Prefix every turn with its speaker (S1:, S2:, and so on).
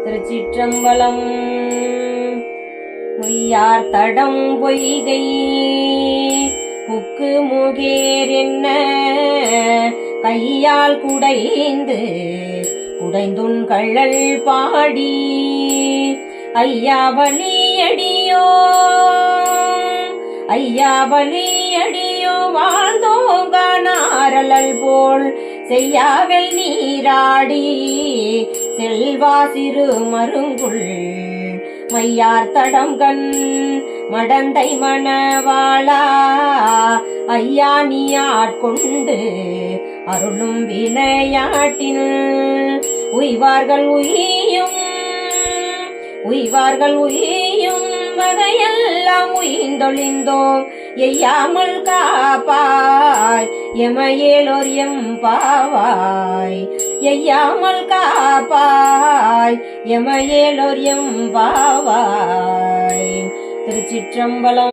S1: திருச்சிற்றம்பலம். பொய்யார் தடம் பொய்கை புக்கு முகேர் என்ன கையால் குடைந்துன் கள்ளல் பாடி ஐயா வலியடியோ வாழ்ந்தோங்கானாரலல் போல் செய்யாவெல் நீராடி செல்வா சிறு மருங்குள் மையார் தடம் கண் மடந்தை மணவாளா ஐயா நீ ஆட்கொண்டு அருளும் விளையாட்டில் உய்வார்கள் உய்யும் வகையெல்லாம் உய்ந்தொழிந்தோம் எய்யாமல் காப்பாய் எமையேலோர் எம்பாவாய் எய்யாமல் காப்பாய் எமையேலோர் எம்பாவாய். திருச்சிற்றம்பலம்.